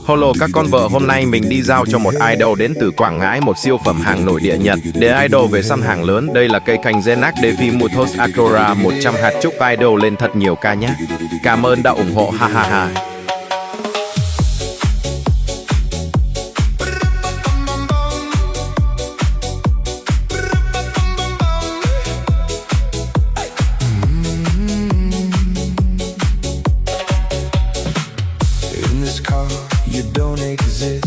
Hello các con vợ, hôm nay mình đi giao cho một idol đến từ Quảng Ngãi, một siêu phẩm hàng nội địa Nhật. Để idol về săn hàng lớn, đây là cây cành Zenak Devi Muthos Akora 100 hạt, chúc idol lên thật nhiều ca nhé. Cảm ơn đã ủng hộ, ha ha ha. In this car, you don't exist.